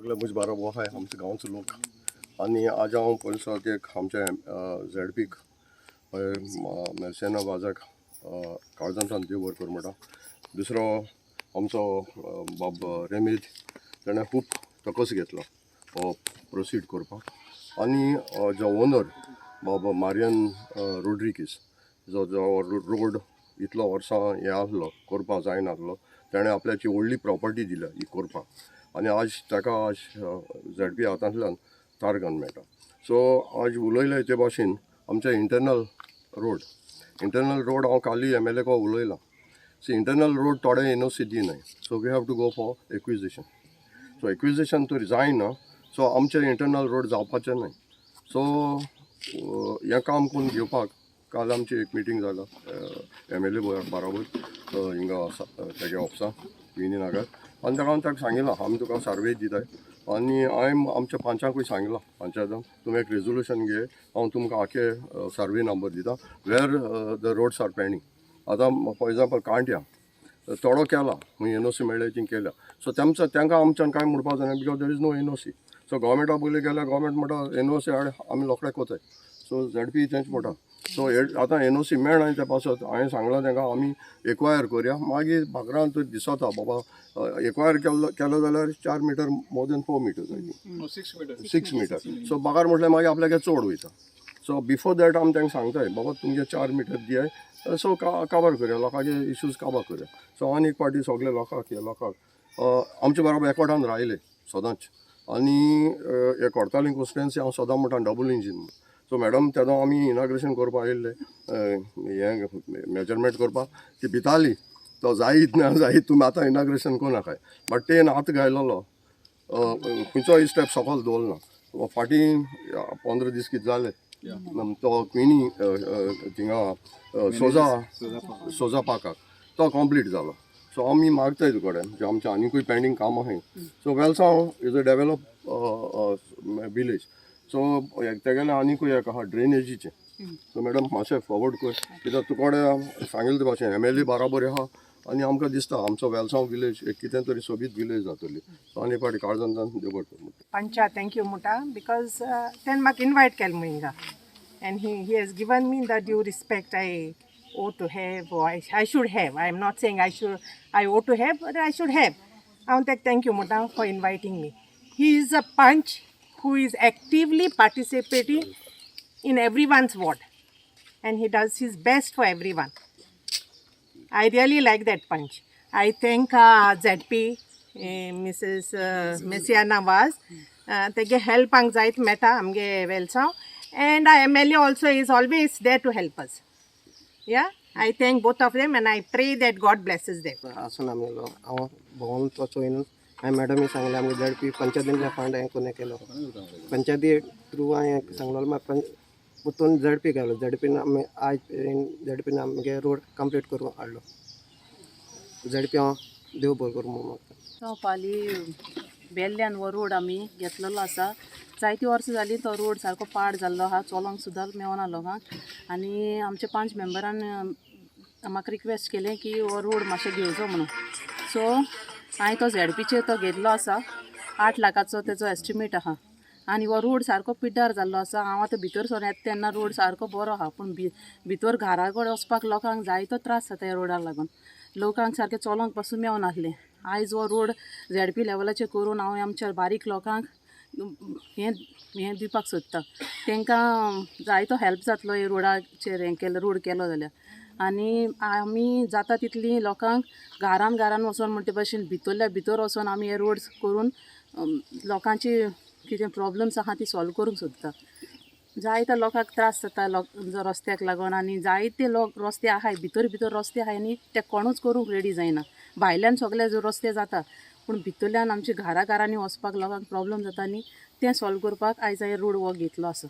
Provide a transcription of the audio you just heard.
सगळे म्हजे बाराबो आहाय आमच्या गांवचो लोक आनी आज हांव पयलीं एक आमच्या झेडपीक मेर्सियाना वाजाक काळजांतल्यान देव बरें करूं म्हणटा. दुसरो आमचो बाब रेमेज ताणें खूब तकस घेतलो हो प्रोसीड करपाक. आनी जो ओनर बाब मारियन रोड्रिगीस जो रोड इतलो वर्सां हें आसलो करपाक जायनासलो ताणें आपल्याची व्हडली प्रॉपर्टी दिल्या ही करपाक आनी आज ताका आज झेडपी हातांतल्यान तारगन मेळटा. सो आज उलयले ते भाशेन आमचे इंटरनल रोड हांव काली MLA को उलयला. सो इंटरनल रोड थोडे NOC दिनाय. So we have to go for acquisition. So acquisition तर जायना सो आमचे इंटरनल रोड जावपाचें न्हय. सो हें काम करून घेवपाक काल आमची एक मिटींग जाला MLA बरोबर हिंगा तेगे ऑफिसा विनी नागर आनी ताका हांवें ताका सांगिल्लां आमी तुका सर्वे दिताय आनी हांवें आमच्या पंचांकूय सांगिल्लां पंचायतान तुमी एक रेजोल्युशन घे हांव तुमकां आखे सर्वे नंबर दिता वेर द रोड्स आर पेंडींग. आतां फॉर एग्जाम्पल कांट्या थोडो केला मागीर NOC मेळ्ळे ती केल्या. सो तांकां आमच्यान कांय म्हणपाक जायना because there is no NOC. So गोवमेंटा पयलीं गेल्यार गोवमेंट म्हणटा NOC हाड आमी रोखडे कोताय. सो झेडपी तेंच म्हणटा. सो आतां NOC मेळना त्या पासत हांवें सांगलां तांकां आमी एक्वायर करया मागीर भाकरान तर दिसता बाबा एक्वायर केलो जाल्यार 4 मीटर मोर दॅन 4 मीटर जाय 6 मीटर. सो भाकार म्हटल्यार मागीर आपल्याक चड वयता. सो बिफोर दॅट आमी तांकां सांगताय बाबा तुमगे 4 मीटर दियाय. सो काबार करया लोकांचे इश्यूज काबार करया. सो आनी एक पाटी सगळे लोकांक आमचे बरोबर एकवटान रावले सदांच आनी हे कोर्तालीम कॉन्स्टिट्युएन्सी हांव सदां म्हणटा डबल इंजीन. सो मॅडम तेदो आमी इनॉग्रेशन करपाक येयल्ले हें मेजरमेंट करपाक ती भिताली तो जायत ना जायत तुमी आतां इनॉग्रेशन करूं नाकाय. बट तें आतां घायलोलो खंयचोय स्टेप सकयल दवरना. फाटीं 15 दीस कितें जाले तो क्विनी थिंगा सोजा पार्काक तो कंप्लीट जालो. सो आमी मागताय तुजे कडेन जे आमचें आनिकूय पेंडींग कामां आहाय. So Velsao is a develop village. So तेगेलें आनिकूय एक आहा ड्रेनेजीचें. सो मॅडम मातशें फॉवर्ड कर कित्याक तुका सांगिल्ले भाशेन MLA बराबर आहा आनी आमकां दिसता आमचो वेलसांव विलेज एक कितें तरी सोबीत विलेज जातली. सो आनी पाटी काळजांतल्यान देव बरें करूं. पंचा थँक्यू मुटा बिकॉज तेन म्हाका इनवायट केलें हिंगा and he has given me the due respect I owe to have or I should have. I am not saying I owe to have but I should have. I want to thank you muta for inviting me. He is a punch who is actively participating in everyone's ward and he does his best for everyone. I really like that punch. I thank ZP Mrs. Merciana was तेगे help हांग जायत मेळटा आमगे Velsao and our MLA also is always there to help us. Yeah, I thank both of them and I pray that God blesses them. आसून आमगेलो हांव भोंवन तो चोयन हांवें मॅडमी सांगलें आमगे झेडपी पंचायतींतल्या फंड हांवें कोणे केलो पंचायती थ्रू हांवें सांगलो म्हाका परतून झेडपी गेलो झेडपीन आमी आज झेडपीन आमगे रोड कंप्लीट करून हाडलो. झेडपी हांव देव बरें करूं म्हाका. फालीं बेल्ल्यान हो रोड आमी घेतलेलो आसा. जायतीं वर्सां जालीं तो रोड सारको पाड जाल्लो आहा चलोंक सुद्दां मेवना लोकांक आनी आमच्या 5 मेंबरान म्हाका रिक्वेस्ट केलें की हो रोड मातशें घेवचो म्हणून. सो हांवें तो झेडपीचेर तो घेतलो आसा 8 लाखाचो तेजो एस्टिमेट आहा आनी हो रोड सारको पिड्डार जाल्लो आसा. हांव आतां भितर सोन येता तेन्ना रोड सारको बरो आहा पूण भितर घरा कडेन वचपाक लोकांक जायतो त्रास जाता ह्या रोडाक लागून. लोकांक सारकें चलोंक पासून मेवनासलें. आयज हो रोड ZP लेवलाचेर करून हांव आमच्या बारीक लोकांक हें दिवपाक सोदता. तांकां जायतो हेल्प जातलो हे रोडाचेर हें केलो रोड केलो जाल्यार. आनी आमी जाता तितली लोकांक घरान वचोन म्हणटे भाशेन भितरल्या भितर वचोन आमी हे रोड्स करून लोकांची कितें प्रॉब्लम्स आहा ती सॉल्व करूंक सोदता. जायत्या लोकांक त्रास जाता रस्त्याक लागून आनी जायते लोक रस्ते आहाय भितर रस्ते आहाय न्ही ते कोणूच करूंक रेडी जायना. भायल्यान सगळे रस्ते जाता पूण भितरल्यान आमच्या घरांनी वचपाक लोकांक प्रॉब्लम जाता न्ही तें सॉल्व करपाक आयज हांवें रोड हो घेतलो आसा.